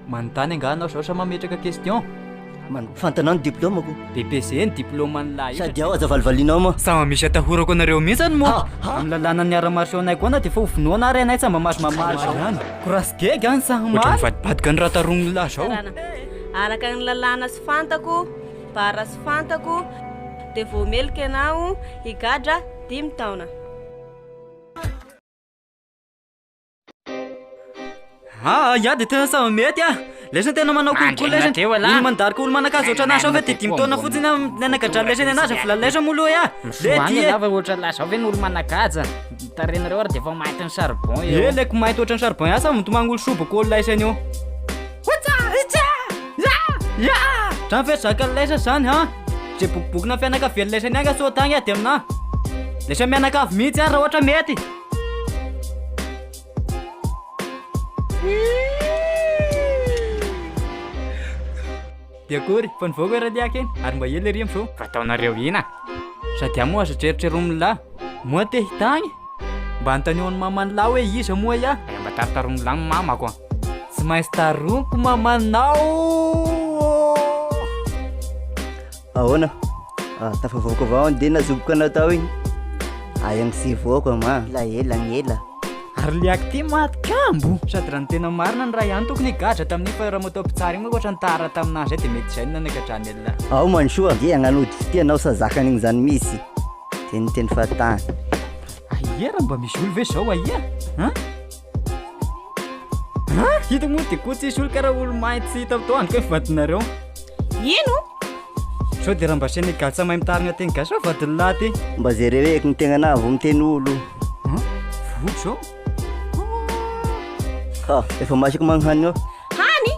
Manontany angahanao zao sa mametraka question. Fantanao ny diplômako. BPC ny diplôman'ny lahy Sady aho aza valivalianao ma. sama misy atahorako anareo mihitsany moa amin'ny lalànan'ny ara-marsio anay koa na dia fa hofinoana ary anay tsy mba maso mamaso ihany korasgega any Ohatran'ny sahomary vadibadika ny raha tarongny lahy zao. Araka ny lalàna sy fantako, bara sy fantako, dia vao melika ianao higadra 5 taona. ia dia tena sa mety lesany tena manao kolokolo lesany olo mandarika olo manakazy oatra anazy ao ve dia 5 taona fotsiny nanagadrany lesany anazy fa lalesa molo ia lava oatra lasa ve n'olo manakaja tarenareo ary dia efa mainty ny charbon leko mainty oatra ny charbon asa mitomagny olo sobako olo laisany io trano fetraka laisa zany zay bokiboky na fianakavy laisany agny so tagny dia amina lesa mianakavy mihitsy raha ohatra mety dia akory fa nivoaka raha liaka eny ary mba ely ery am'zao fataonareo ina sady a moa aza treritrero amin'ny lahy moa te hitagny mba antaneo ny mamany lahy hoe iza moa ia mba taritaron'ny lahy mamako tsy maintsy taroko mamanao Ahoana? Tafavoaka avao dia nazoboka anao tao igny. Ayagny sy voaka ma. Ela ela. ary liaka ty matikambo sady raha ny tena marina ny raha ihany tokony higadra tamin'iny fa raha matao mpitsara igny moa ohatran'ny tara taminazy dia mety izay no nanagadrany elona Ao man soa dia agnanody fitianao sa zakan'igny zany misy. Teniteny fatany. aia raha mba misy olo ve zao aia hita moa dia koa tsisy olo karaha olo mainty tsy hita toandro koe vadinareo Ino? sao dia raha mba sainy gatsa mahay mitarina teny gasy fa vadiny lahy ty Mba zay reheky ny tegna na vao miteny olo. voky zao Efa masaka magnahany ao. Hany?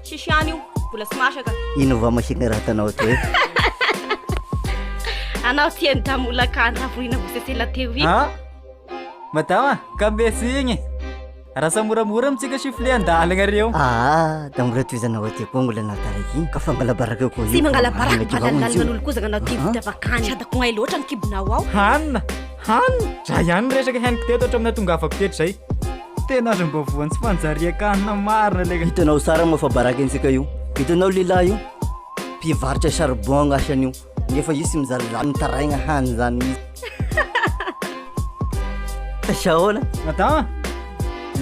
Sisy hany io, mbola sy masaka. Ino va masika raha tanao to e? Anao tiany damolakany raha vorina vosesela teo iny. madama ka mbesy igny raha samoramora mitsika sifle andalagna reo Da miratozana ho ty kongola na taraiky igny. Ka fangalabaraka ko io. Sy mangalabaraka malalan'olo koa zagna anao tia fitiavakany. Sady ako ngay loatra ny kibonao ao. hanina raha ihany ny resaka hainiko teto ohatra amina tongavako teto zay tena azo mba voany tsy fanjariakanina marina le Hitanao sara moa fa baraka antsika io. Hitanao lehilahy io mpivarotra charbon gn'asany io. Nefa io sy mizarazara mitaraigna hany zany misy. Sahoana? madama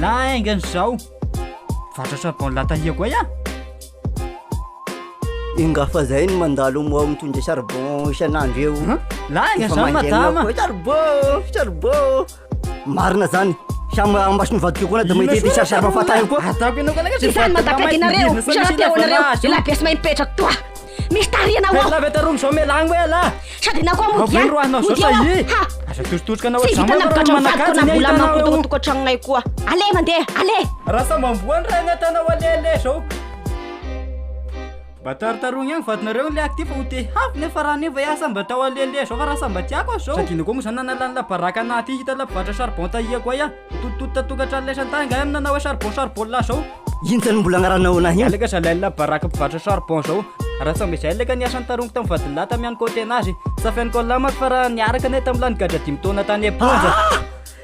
la aingany zao varotra charbon latahia koa ia Ingafa zay no mandalo moa mitondra charbon isan'andro eo. la aingany zao madama Charbon. Marina zany. Samy ambasiny vadiko koa na da mahita ty charbon fatay koa. ataoko ianao kana Isany madakakinareo, misy teo anareo. Ila pièce mahay mipetraka toa. Misy tariana ao. la vetaromo zao melagny hoe la Sady na koa mody avy roahinao zao sa i Ha! aza tositotrika anao Tsy ohatry vita zao na bokatra manakazy na ny bola ahitanao eo mampotokotokotranonay koa. Ale mandeha, ale. raha sambamboany raha agnatanao alele zao mba tarotarogny agny vadinareo le akty fa ho te hafy nefa raha neva iasa mba tao alele zao fa raha samba tiako zao sakina koa moa zany nanalany labaraka anaty hita labatra charbon tahia koa ia totototo tatokatrano lesan-tany ga nanao hoe charbon la zao Ino zany mbola agnaranao anahy io? aleka zalahy labaraka mpivarotra charbon zao raha samby izay leka niasany tarongo tamin'ny vadiny lahy tamiany côté anazy safiany koa lamako fa raha niaraka anay tamin'ny lany gadra 5 taona tany eponja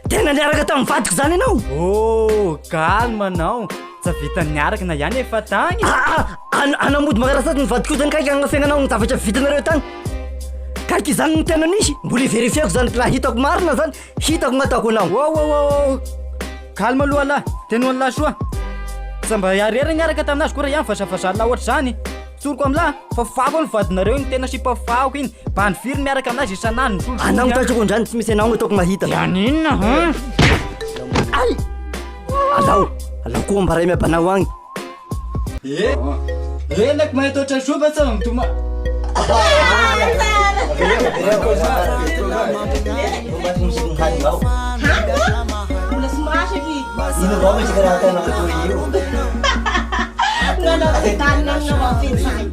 Tena niaraka tamin'ny vadiko zany ianao? Calme anao tsy vita niaraka na ihany efa tagny Anamody magnarasady ny vadiko zany kaiky agnafiagnanao ny zavatra vitanareo tany. Kaiky zany ny tena nisy. Mbola verifiako zany raha hitako marina zany hitako gn'ataoko anao. calme aloha lahy teno any lahy soa samba iarera niaraka taminazy koa raha ihany vasavazany laha ohatry zany tsoroko am'lahy fa fako ny vadinareo igny tena sipafako iny mba ny firy miaraka aminazy isan'andro solosolo Anao mitantrako andrany tsy misy anao ataoko mahita. aninona Ay! Alao koa mbaray miabanao agny. elako mahita ohatran'ny soa fa mitoma Mbola sy masaky. Ino ba masika raha tanao to io? Nanao tany nanao finsay.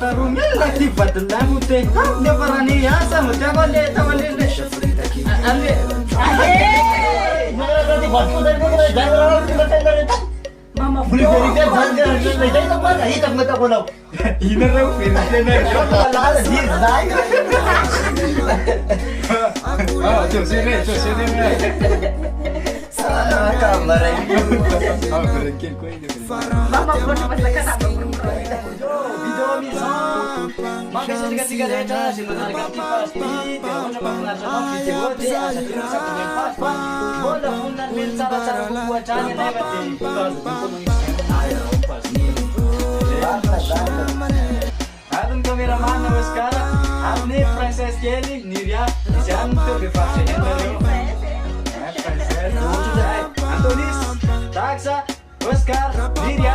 tarony lahy ty vadiny lahy mo te nefa raha ny asa mo te ako ale tao alele Mama boleh verifikan zany hitako gn'ataoko anao. ina reo feritena Lala dia zay. Tio, sini. Mampiasasika rehetra zay manaraka amin'ny page dia ohatra mahafinaritra anao ny vidéo dia aza tena sakony amin'ny page fa mbola vonona nomeny tsaratsara kokoa hatrany nefa dia adiny caméraman Oscar amin'ny princesse kely Niria izy any teo befaritra entareo princesse Antonis Daxa Oscar Niria